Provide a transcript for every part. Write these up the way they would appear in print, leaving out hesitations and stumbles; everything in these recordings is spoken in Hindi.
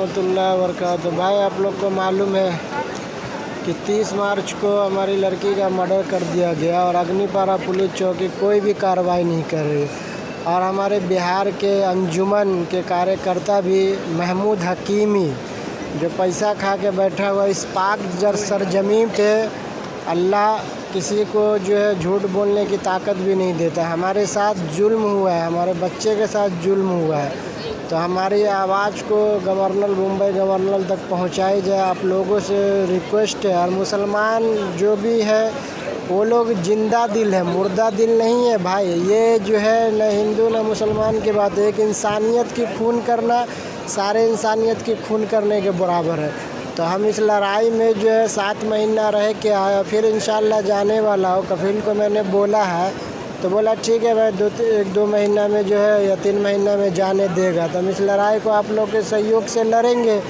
रहमतुल्लाहि व बरकातुहू। भाई आप लोग को मालूम है कि 30 मार्च को हमारी लड़की का मर्डर कर दिया गया और अग्निपारा पुलिस चौकी कोई भी कार्रवाई नहीं कर रही। और हमारे बिहार के अंजुमन के कार्यकर्ता भी महमूद हकीमी जो पैसा खा के बैठा हुआ इस पाक सरजमीन पे, अल्लाह किसी को जो है झूठ बोलने की ताकत भी नहीं देता। हमारे साथ जुल्म हुआ है, हमारे बच्चे के साथ जुल्म हुआ है, तो हमारी आवाज़ को गवर्नर मुंबई गवर्नर तक पहुंचाई जाए। आप लोगों से रिक्वेस्ट है। और मुसलमान जो भी है वो लोग जिंदा दिल है, मुर्दा दिल नहीं है भाई। ये जो है न हिंदू न मुसलमान की बात है, एक इंसानियत की खून करना सारे इंसानियत की खून करने के बराबर है। तो हम इस लड़ाई में जो है 7 महीना रह के आया, फिर इंशाल्लाह जाने वाला हो। कफील को मैंने बोला है तो बोला ठीक है भाई 1-2 महीना में जो है या 3 महीना में जाने देगा। तो हम इस लड़ाई को आप लोग के सहयोग से लड़ेंगे।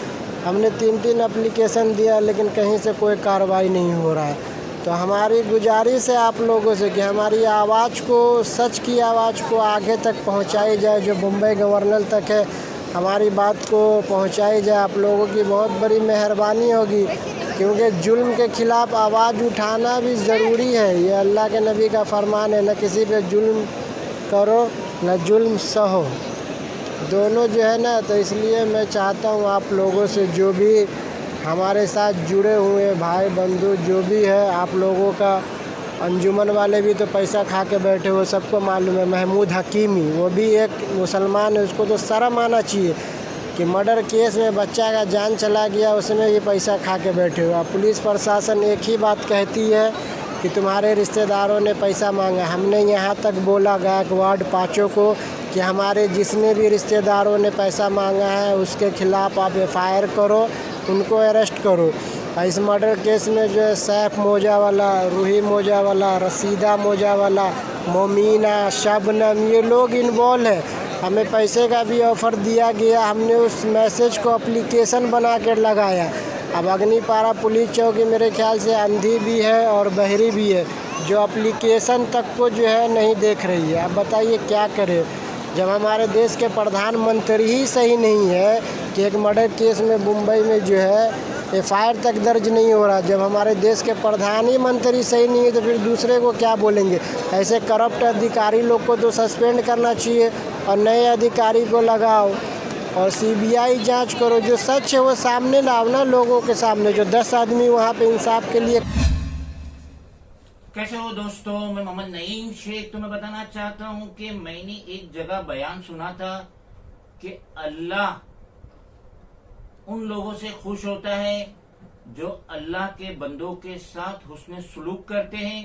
हमने 3 एप्लीकेशन दिया लेकिन कहीं से कोई कार्रवाई नहीं हो रहा है। तो हमारी गुजारिश है आप लोगों से कि हमारी आवाज़ को, सच की आवाज़ को आगे तक पहुंचाई जाए, जो मुंबई गवर्नर तक है हमारी बात को पहुंचाई जाए। आप लोगों की बहुत बड़ी मेहरबानी होगी, क्योंकि जुल्म के ख़िलाफ़ आवाज़ उठाना भी ज़रूरी है। ये अल्लाह के नबी का फरमान है, न किसी पे जुल्म करो न जुल्म सहो, दोनों जो है ना। तो इसलिए मैं चाहता हूँ आप लोगों से, जो भी हमारे साथ जुड़े हुए भाई बंधु जो भी है, आप लोगों का अंजुमन वाले भी तो पैसा खा के बैठे हुए, सबको मालूम है। महमूद हकीमी वो भी एक मुसलमान है, उसको तो शर्म आना चाहिए कि मर्डर केस में बच्चा का जान चला गया, उसमें ये पैसा खा के बैठे हुए। पुलिस प्रशासन एक ही बात कहती है कि तुम्हारे रिश्तेदारों ने पैसा मांगा। हमने यहाँ तक बोला गायकवाड़ पाँचों को कि हमारे जिसने भी रिश्तेदारों ने पैसा मांगा है उसके ख़िलाफ़ आप FIR करो, उनको अरेस्ट करो। इस मर्डर केस में जो है सैफ मोजा वाला, रूही मोजा वाला, रसीदा मोजा वाला, मोमीना, शबनम, ये लोग इन्वॉल्व है। हमें पैसे का भी ऑफ़र दिया गया, हमने उस मैसेज को एप्लीकेशन बना कर लगाया। अब अग्निपारा पुलिस चौकी मेरे ख्याल से अंधी भी है और बहरी भी है, जो एप्लीकेशन तक को जो है नहीं देख रही है। अब बताइए क्या करें, जब हमारे देश के प्रधानमंत्री ही सही नहीं है कि एक मर्डर केस में मुंबई में जो है FIR तक दर्ज नहीं हो रहा। जब हमारे देश के प्रधान ही मंत्री सही नहीं है तो फिर दूसरे को क्या बोलेंगे। ऐसे करप्ट अधिकारी लोग को तो सस्पेंड करना चाहिए और नए अधिकारी को लगाओ और CBI जांच करो। जो सच है वो सामने लाओ ना, लोगों के सामने। जो 10 आदमी वहाँ पे इंसाफ के लिए। कैसे हो दोस्तों, मैं मोहम्मद नईम शेख। तो मैं बताना चाहता हूँ कि मैंने एक जगह बयान सुना था कि अल्लाह उन लोगों से खुश होता है जो अल्लाह के बंदों के साथ हुस्न सुलूक करते हैं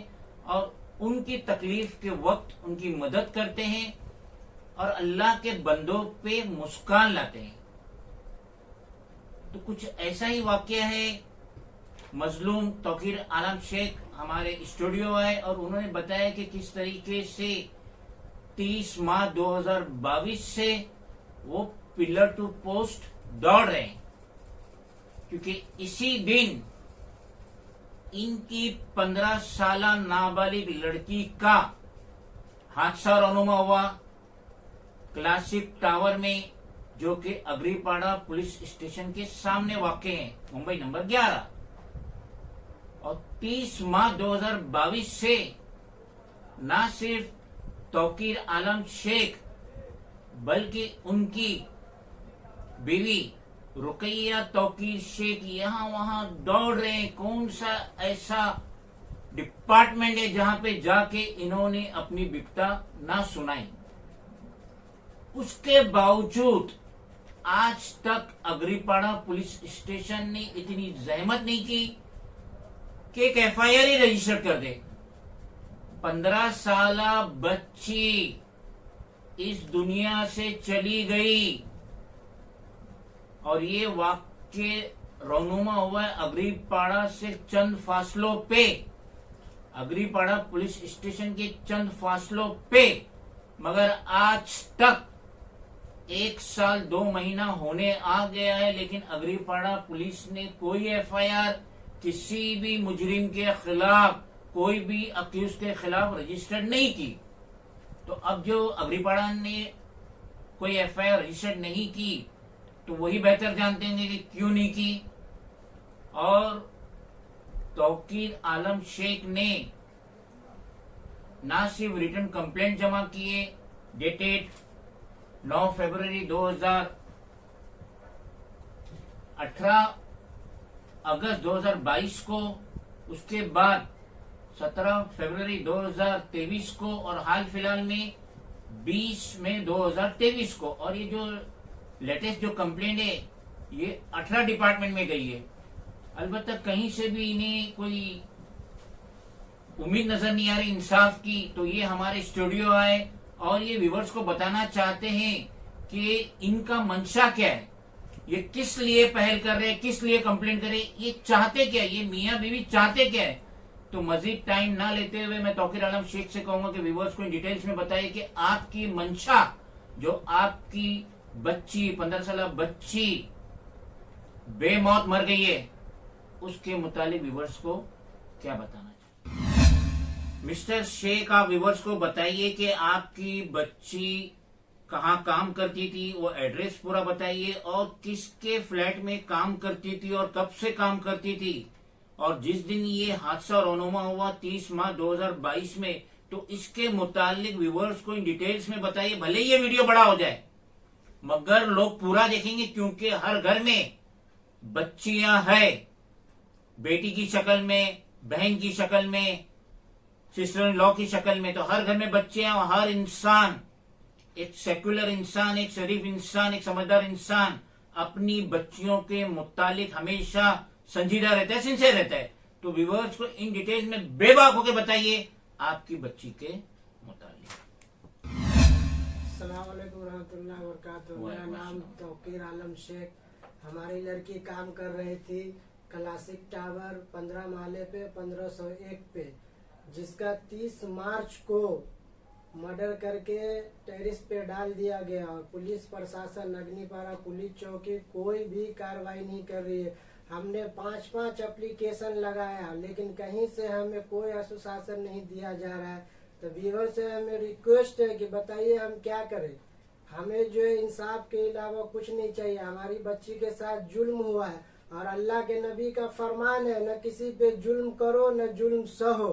और उनकी तकलीफ के वक्त उनकी मदद करते हैं और अल्लाह के बंदों पे मुस्कान लाते हैं। तो कुछ ऐसा ही वाकया है। मजलूम तौकीर आलम शेख हमारे स्टूडियो आए और उन्होंने बताया कि किस तरीके से 30 मार्च 2022 से वो पिलर टू पोस्ट दौड़ रहे हैं, क्योंकि इसी दिन इनकी 15 साल नाबालिग लड़की का हादसा रौनुमा हुआ क्लासिक टावर में, जो कि अग्रीपाड़ा पुलिस स्टेशन के सामने वाक़ है, मुंबई नंबर 11। और 30 मार्च 2022 से न सिर्फ तौकीर आलम शेख बल्कि उनकी बीवी रुकैया तौकीर शेख यहाँ वहां दौड़ रहे हैं। कौन सा ऐसा डिपार्टमेंट है जहां पे जाके इन्होंने अपनी बिकता ना सुनाई। उसके बावजूद आज तक अग्रीपाड़ा पुलिस स्टेशन ने इतनी जहमत नहीं की कि एक FIR ही रजिस्टर कर दे। 15 साल बच्ची इस दुनिया से चली गई और ये वाक्य रौनुमा हुआ है अग्रीपाड़ा से चंद फासलों पे, अग्रीपाड़ा पुलिस स्टेशन के चंद फासलों पे। मगर आज तक 1 साल 2 महीना होने आ गया है, लेकिन अग्रीपाड़ा पुलिस ने कोई FIR किसी भी मुजरिम के खिलाफ, कोई भी अक्यूज के खिलाफ रजिस्टर नहीं की। तो अब जो अग्रीपाड़ा ने कोई FIR रजिस्टर नहीं की तो वही बेहतर जानते होंगे कि क्यों नहीं की। और तौकीर आलम शेख ने ना सिर्फ रिटर्न कंप्लेंट जमा किए डेटेड 9 फरवरी 18 अगस्त 2022 को, उसके बाद 17 फरवरी 2023 को और हाल फिलहाल में 20 मई 2023 को। और ये जो लेटेस्ट जो कंप्लेंट है ये 18 डिपार्टमेंट में गई है। अलबत्ता कहीं से भी इन्हें कोई उम्मीद नजर नहीं आ रही इंसाफ की, तो ये हमारे स्टूडियो आए और ये व्यूवर्स को बताना चाहते हैं कि इनका मंशा क्या है, ये किस लिए पहल कर रहे हैं, किस लिए कंप्लेंट कर रहे हैं, ये चाहते क्या है, ये मियां बीवी चाहते क्या है। तो मजीद टाइम ना लेते हुए मैं तौकीर आलम शेख से कहूंगा कि व्यूवर्स को इन डिटेल्स में बताइए कि आपकी मंशा, जो आपकी बच्ची 15 साल बच्ची बेमौत मर गई है, उसके मुतालिक व्यूवर्स को क्या बताना चाहिए। मिस्टर शेख, आप व्यूवर्स को बताइए कि आपकी बच्ची कहाँ काम करती थी, वो एड्रेस पूरा बताइए, और किसके फ्लैट में काम करती थी और कब से काम करती थी। और जिस दिन ये हादसा रौनुमा हुआ 30 मार्च 2022 में, तो इसके मुतालिक व्यूवर्स को इन डिटेल्स में बताइए। भले ये वीडियो बड़ा हो जाए मगर लोग पूरा देखेंगे, क्योंकि हर घर में बच्चियां है, बेटी की शक्ल में, बहन की शक्ल में, सिस्टर इन लॉ की शक्ल में, तो हर घर में बच्चे हैं। और हर इंसान, एक सेक्युलर इंसान, एक शरीफ इंसान, एक समझदार इंसान अपनी बच्चियों के मुतालिक हमेशा संजीदा रहता है, सिंसियर रहता है। तो व्यूअर्स को इन डिटेल्स में बेबाक होकर बताइए आपकी बच्ची के मुतालिक। अस्सलाम वालेकुम रहमतुल्लाहि व बरकातुहू। मेरा नाम तौकीर आलम शेख। हमारी लड़की काम कर रही थी क्लासिक टावर 15 माले पे 1501 पे, जिसका 30 मार्च को मर्डर करके टेरिस पे डाल दिया गया। और पुलिस प्रशासन, अग्निपारा पुलिस चौकी कोई भी कार्रवाई नहीं कर रही है। हमने 5-5 एप्लीकेशन लगाया, लेकिन कहीं से हमें कोई आश्वासन नहीं दिया जा रहा है। तो व्यूअर से हमें रिक्वेस्ट है कि बताइए हम क्या करें। हमें जो है इंसाफ के अलावा कुछ नहीं चाहिए। हमारी बच्ची के साथ जुल्म हुआ है और अल्लाह के नबी का फरमान है, न किसी पे जुल्म करो न जुल्म सहो।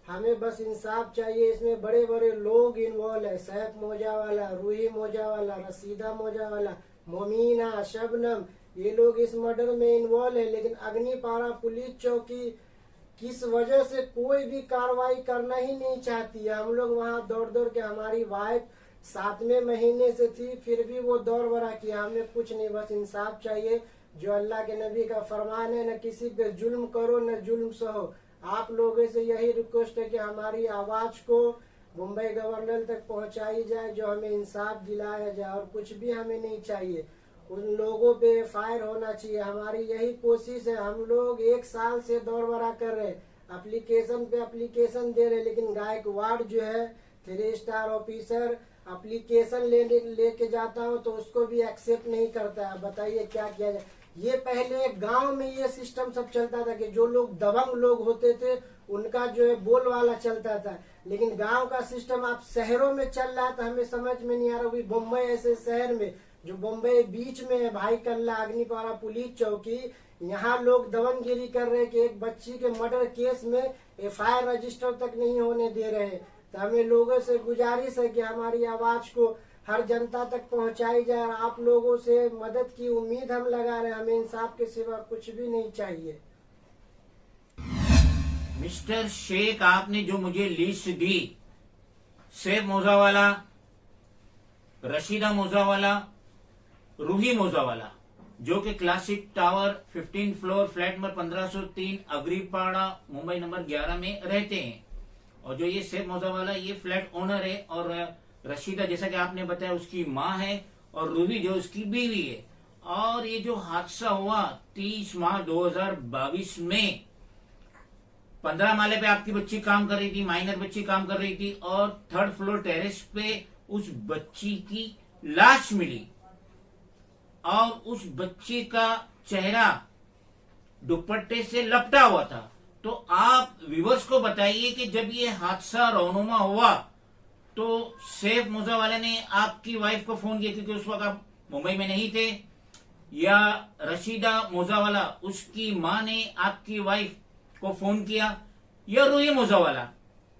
हमें बस इंसाफ चाहिए। इसमें बड़े बड़े लोग इन्वॉल्व है, सैफ मोजा वाला, रूही मोजा वाला, रसीदा मोजा वाला, मोमीना, शबनम, ये लोग इस मर्डर में इन्वॉल्व है। लेकिन अग्निपारा पुलिस चौकी किस वजह से कोई भी कार्रवाई करना ही नहीं चाहती है। हम लोग वहाँ दौड़ दौड़ के, हमारी वाइफ 7वें महीने से थी, फिर भी वो दौड़ बड़ा किया। हमें कुछ नहीं, बस इंसाफ चाहिए। जो अल्लाह के नबी का फरमान है, न किसी पे जुल्म करो न जुल्म सहो। आप लोगों से यही रिक्वेस्ट है कि हमारी आवाज को मुंबई गवर्नर तक पहुंचाई जाए, जो हमें इंसाफ दिलाया जाए। और कुछ भी हमें नहीं चाहिए। उन लोगों पे फायर होना चाहिए। हमारी यही कोशिश है। हम लोग 1 साल से दौड़ बरा कर रहे, एप्लीकेशन पे एप्लीकेशन दे रहे, लेकिन गायकवाड़ जो है 3 स्टार ऑफिसर, एप्लीकेशन लेके जाता हूँ तो उसको भी एक्सेप्ट नहीं करता है। बताइए क्या किया जाए। ये पहले गांव में ये सिस्टम सब चलता था कि जो लोग दबंग लोग होते थे उनका जो है बोल वाला चलता था, लेकिन गांव का सिस्टम आप शहरों में चल रहा था, हमें समझ में नहीं आ रहा। अभी मुंबई ऐसे शहर में, जो मुंबई बीच में है, भाई कल्ला, अग्निपारा पुलिस चौकी, यहाँ लोग दबंगगिरी कर रहे हैं कि एक बच्ची के मर्डर केस में FIR रजिस्टर तक नहीं होने दे रहे हैं। तो हमें लोगों से गुजारिश है कि हमारी आवाज को हर जनता तक पहुंचाई जाए। और आप लोगों से मदद की उम्मीद हम लगा रहे हैं। हमें इंसाफ के सिवा कुछ भी नहीं चाहिए। मिस्टर शेख, आपने जो मुझे लिस्ट दी, सैफ मोजावाला, रशीदा मोजावाला, रूही मोजावाला, जो कि classic tower 15 floor flat number 1503 Agripada Mumbai number 11 में रहते हैं। और जो ये सैफ मोजावाला, ये फ्लैट ओनर है। और रशीदा, जैसा कि आपने बताया, उसकी माँ है। और रूही जो उसकी बीवी है। और ये जो हादसा हुआ 30 मार्च 2022 में, 15 माले पे आपकी बच्ची काम कर रही थी, माइनर बच्ची काम कर रही थी, और 3rd फ्लोर टेरेस पे उस बच्ची की लाश मिली। और उस बच्ची का चेहरा दुपट्टे से लपटा हुआ था। तो आप व्यूअर्स को बताइए कि जब ये हादसा रौनुमा हुआ तो सैफ मोजा वाले ने आपकी वाइफ को फोन किया, क्योंकि उस वक्त आप मुंबई में नहीं थे, या रशीदा मोजावाला उसकी माँ ने आपकी वाइफ को फोन किया, या रूही मोजावाला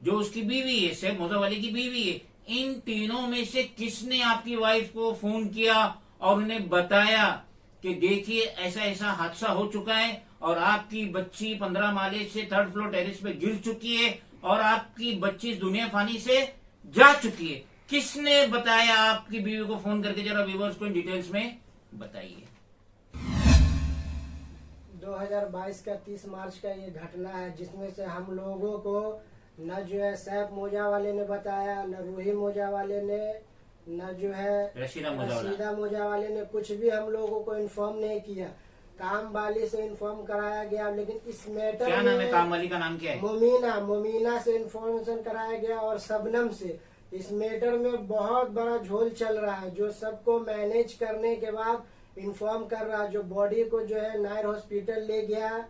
जो उसकी बीवी है, सैफ मोजावाली की बीवी है, इन तीनों में से किसने आपकी वाइफ को फोन किया और उन्हें बताया कि देखिए ऐसा ऐसा हादसा हो चुका है और आपकी बच्ची 15 माले से 3rd फ्लोर टेरेस पे गिर चुकी है और आपकी बच्ची इस दुनिया फानी से जा चुकी है? किसने बताया आपकी बीवी को फोन करके? जरा व्यूअर्स को डिटेल्स में बताइए। 2022 का 30 मार्च का ये घटना है, जिसमें से हम लोगों को न जो है सैफ मोजा वाले ने बताया, न रूही मोजा वाले ने, न जो है रशीदा मोजा वाले ने कुछ भी हम लोगों को इन्फॉर्म नहीं किया। काम वाली से इन्फॉर्म कराया गया, लेकिन इस मैटर क्या नाम है काम वाली का? नाम क्या है? मोमीना से इन्फॉर्मेशन कराया गया और शबनम से। इस मैटर में बहुत बड़ा झोल चल रहा है, जो सबको मैनेज करने के बाद इन्फॉर्म कर रहा है। जो बॉडी को जो है नायर हॉस्पिटल ले गया,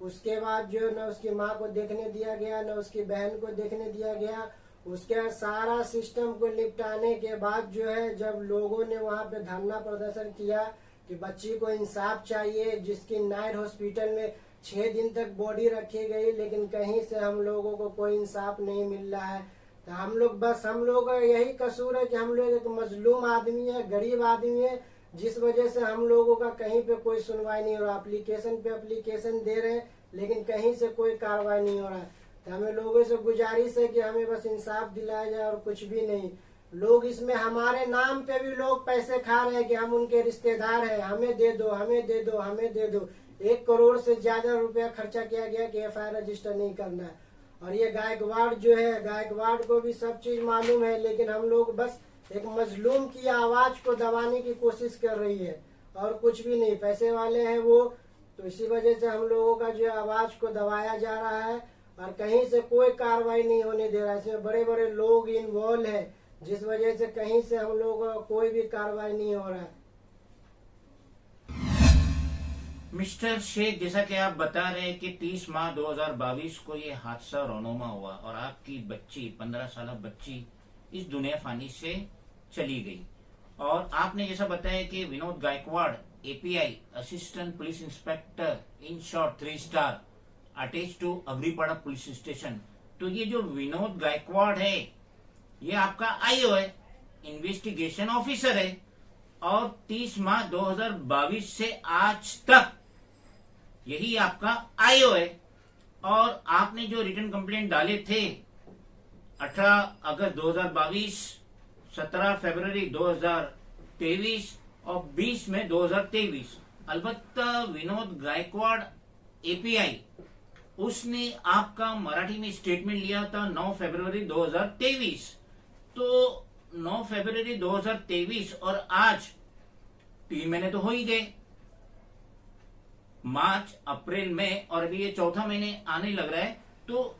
उसके बाद जो न उसकी माँ को देखने दिया गया, न उसकी बहन को देखने दिया गया। उसके सारा सिस्टम को निपटाने के बाद जो है, जब लोगों ने वहाँ पे धरना प्रदर्शन किया कि बच्ची को इंसाफ चाहिए, जिसकी नायर हॉस्पिटल में 6 दिन तक बॉडी रखी गई, लेकिन कहीं से हम लोगों को कोई इंसाफ नहीं मिल रहा है। तो हम लोग का यही कसूर है कि हम लोग एक मजलूम आदमी है, गरीब आदमी है, जिस वजह से हम लोगों का कहीं पे कोई सुनवाई नहीं हो रहा। एप्लीकेशन पे एप्लीकेशन दे रहे हैं, लेकिन कहीं से कोई कार्रवाई नहीं हो रहा है। तो हमें लोगों से गुजारिश है कि हमें बस इंसाफ दिलाया जाए और कुछ भी नहीं। लोग इसमें हमारे नाम पे भी लोग पैसे खा रहे हैं कि हम उनके रिश्तेदार हैं, हमें दे दो, हमें दे दो, हमें दे दो। 1 करोड़ से ज्यादा रुपया खर्चा किया गया कि FIR रजिस्टर नहीं करना है। और ये गायकवाड़ जो है, गायकवाड़ को भी सब चीज मालूम है, लेकिन हम लोग बस एक मजलूम की आवाज को दबाने की कोशिश कर रही है और कुछ भी नहीं। पैसे वाले हैं वो, तो इसी वजह से हम लोगों का जो आवाज को दबाया जा रहा है और कहीं से कोई कार्रवाई नहीं होने दे रहा है। इसमें बड़े बड़े लोग इन्वॉल्व है, जिस वजह से कहीं से हम लोगों का कोई भी कार्रवाई नहीं हो रहा है। मिस्टर शेख, जैसा कि आप बता रहे हैं कि 30 मार्च 2022 को ये हादसा रोनुमा हुआ और आपकी बच्ची 15 साल बच्ची इस दुनिया फानी से चली गई, और आपने जैसा बताया कि Vinod Gaikwad API assistant police inspector, in short 3 star, attach to Agripada police station. तो ये जो विनोद गायकवाड़ है, ये आपका IO है, इन्वेस्टिगेशन ऑफिसर है, और 30 मार्च 2022 से आज तक यही आपका IO है। और आपने जो रिटर्न कंप्लेंट डाले थे 18 अगस्त 2022, 17 फरवरी 2023 और 20 में 2023, अलबत्ता विनोद गायकवाड़ API उसने आपका मराठी में स्टेटमेंट लिया था 9 फरवरी 2023। तो 9 फरवरी 2023 और आज 3 महीने तो हो ही गए, मार्च, अप्रैल, मई, और अभी ये 4था महीने आने लग रहा है। तो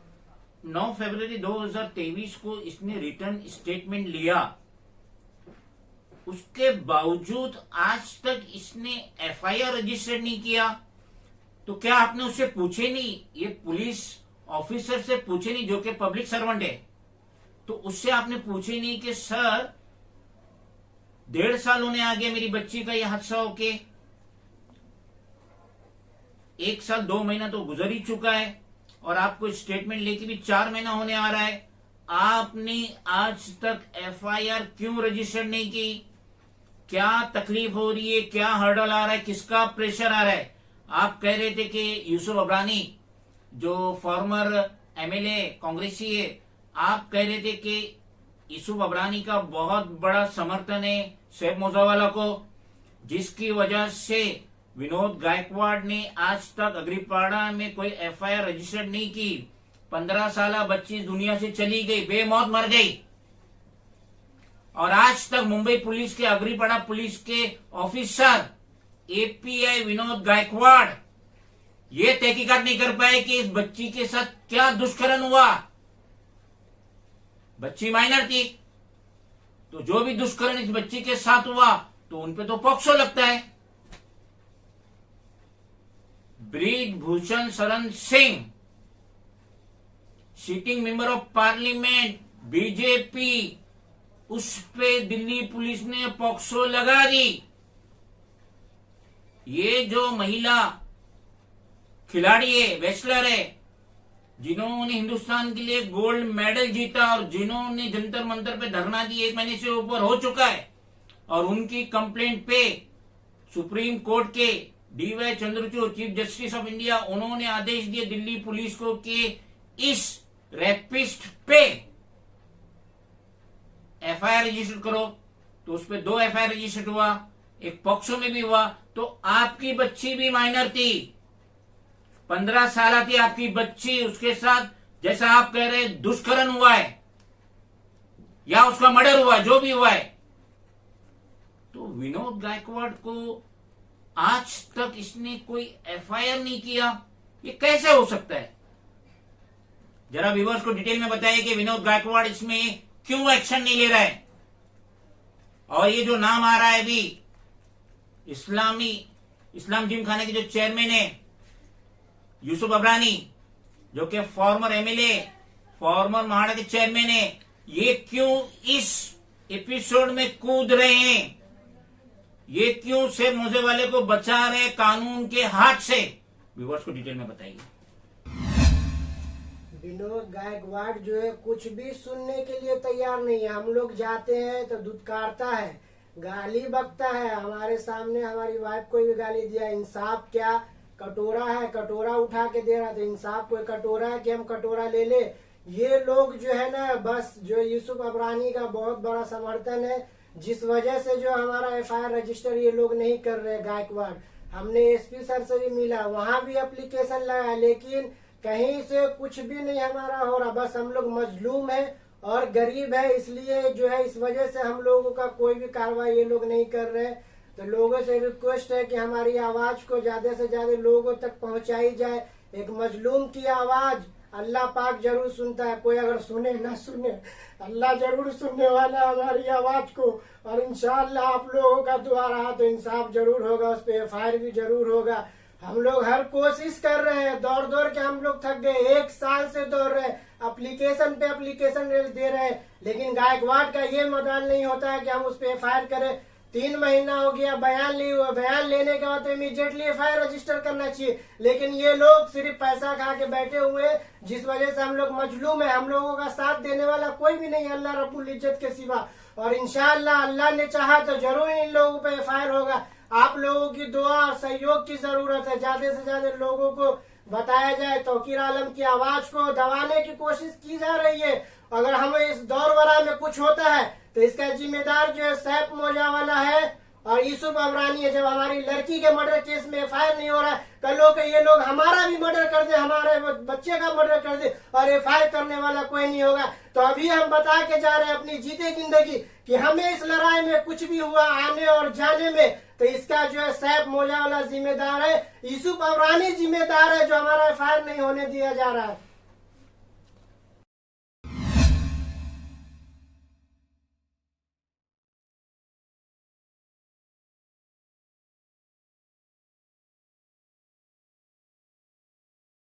9 फरवरी 2023 को इसने रिटर्न स्टेटमेंट लिया, उसके बावजूद आज तक इसने FIR रजिस्टर नहीं किया। तो क्या आपने उससे पूछे नहीं, ये पुलिस ऑफिसर से पूछे नहीं जो कि पब्लिक सर्वेंट है, तो उससे आपने पूछे नहीं कि सर 1.5 साल होने आ गया मेरी बच्ची का ये हादसा होके, 1 साल 2 महीना तो गुजर ही चुका है और आपको स्टेटमेंट लेके भी 4 महीना होने आ रहा है, आपने आज तक FIR क्यों रजिस्टर नहीं की? क्या तकलीफ हो रही है, क्या हर्डल आ रहा है, किसका प्रेशर आ रहा है? आप कह रहे थे कि यूसुफ अबरानी जो फॉर्मर MLA कांग्रेसी है, आप कह रहे थे कि यूसुफ अबरानी का बहुत बड़ा समर्थन है सैफ मोजावाला को, जिसकी वजह से विनोद गायकवाड़ ने आज तक अग्रीपाड़ा में कोई FIR रजिस्टर नहीं की। 15 साल बच्ची दुनिया से चली गई, बेमौत मर गई, और आज तक मुंबई पुलिस के, अग्रीपाड़ा पुलिस के ऑफिसर API विनोद गायकवाड़ ये तहकीकात नहीं कर पाए कि इस बच्ची के साथ क्या दुष्कर्म हुआ। बच्ची माइनर थी, तो जो भी दुष्कर्म इस बच्ची के साथ हुआ तो उनपे तो पॉक्सो लगता है। Brijbhushan Sharan Singh, sitting member of parliament BJP, उस पे दिल्ली पुलिस ने पॉक्सो लगा दी। ये जो महिला खिलाड़ी है, रेसलर है, जिन्होंने हिंदुस्तान के लिए गोल्ड मेडल जीता और जिन्होंने जंतर मंतर पे धरना दी, 1 महीने से ऊपर हो चुका है, और उनकी कंप्लेंट पे सुप्रीम कोर्ट के DY Chandrachud, chief justice of India, उन्होंने आदेश दिए दिल्ली पुलिस को कि इस रैपिस्ट पे एफआईआर रजिस्टर करो। तो उस पर 2 एफआईआर रजिस्टर हुआ, एक पॉक्सो में भी हुआ। तो आपकी बच्ची भी माइनर थी, 15 साल थी आपकी बच्ची, उसके साथ जैसा आप कह रहे दुष्कर्म हुआ है या उसका मर्डर हुआ, जो भी हुआ है। तो विनोद गायकवाड़ को आज तक इसने कोई एफआईआर नहीं किया, ये कैसे हो सकता है? जरा व्यूअर्स को डिटेल में बताइए कि विनोद गायकवाड़ इसमें क्यों एक्शन नहीं ले रहा है। और ये जो नाम आ रहा है अभी, इस्लाम जिम खाने के जो चेयरमैन है यूसुफ अबरानी, जो कि फॉर्मर एमएलए, फॉर्मर महाड़ा के चेयरमैन है, ये क्यों इस एपिसोड में कूद रहे हैं? ये क्यों शेर मोजे वाले को बचा रहे कानून के हाथ से? व्यूअर्स को डिटेल में बताइए। विनोद गायकवाड़ जो है कुछ भी सुनने के लिए तैयार नहीं है। हम लोग जाते हैं तो धुतकारता है, गाली बकता है, हमारे सामने हमारी वाइफ को भी गाली दिया। इंसाफ क्या? कटोरा है, कटोरा उठा के दे रहा था। इंसाफ कोई कटोरा है कि हम कटोरा ले ले? ये लोग जो है ना, बस जो यूसुफ अबरानी का बहुत बड़ा समर्थन है, जिस वजह से जो हमारा एफआईआर रजिस्टर ये लोग नहीं कर रहे। गायकवाड़, हमने एसपी सर से भी मिला, वहां भी एप्लीकेशन लगाया, लेकिन कहीं से कुछ भी नहीं हमारा हो रहा। बस हम लोग मजलूम है और गरीब है, इसलिए जो है इस वजह से हम लोगों का कोई भी कार्रवाई ये लोग नहीं कर रहे। तो लोगों से रिक्वेस्ट है कि हमारी आवाज को ज्यादा से ज्यादा लोगों तक पहुंचाई जाए। एक मजलूम की आवाज अल्लाह पाक जरूर सुनता है, कोई अगर सुने ना सुने, अल्लाह जरूर सुनने वाला है हमारी आवाज को। और इंशाअल्लाह आप लोगों का दुआ रहा तो इंसाफ जरूर होगा, उस पर एफआईआर भी जरूर होगा। हम लोग हर कोशिश कर रहे हैं, दौड़ दौड़ के हम लोग थक गए, 1 साल से दौड़ रहे हैं, एप्लीकेशन पे एप्लीकेशन दे रहे हैं, लेकिन गायकवाड़ का ये मदाल नहीं होता है कि हम उस पर एफआईआर करें। 3 महीना हो गया, बयान लिए हुए, बयान लेने के बाद तो इमीडिएटली एफआईआर रजिस्टर करना चाहिए, लेकिन ये लोग सिर्फ पैसा खा के बैठे हुए, जिस वजह से हम लोग मजलूम है। हम लोगों का साथ देने वाला कोई भी नहीं है अल्लाह रब्बुल इज्जत के सिवा। और इंशाअल्लाह अल्लाह ने चाहा तो जरूर इन लोगों पे एफआईआर होगा। आप लोगों की दुआ और सहयोग की जरूरत है, ज्यादा से ज्यादा लोगों को बताया जाए। तौकीर आलम की आवाज को दबाने की कोशिश की जा रही है। अगर हमें इस दौर वरा में कुछ होता है तो इसका जिम्मेदार जो है सैफ मोजावाला है और यूसुफ अबरानी है। जब हमारी लड़की के मर्डर केस में एफआईआर नहीं हो रहा है, कल को ये लोग हमारा भी मर्डर कर दे, हमारे बच्चे का मर्डर कर दे और एफआईआर करने वाला कोई नहीं होगा। तो अभी हम बता के जा रहे हैं अपनी जीते जिंदगी कि हमें इस लड़ाई में कुछ भी हुआ आने और जाने में, तो इसका जो है सैफ मोजावाला जिम्मेदार है, यूसुफ अबरानी जिम्मेदार है, जो हमारा एफआईआर नहीं होने दिया जा रहा है।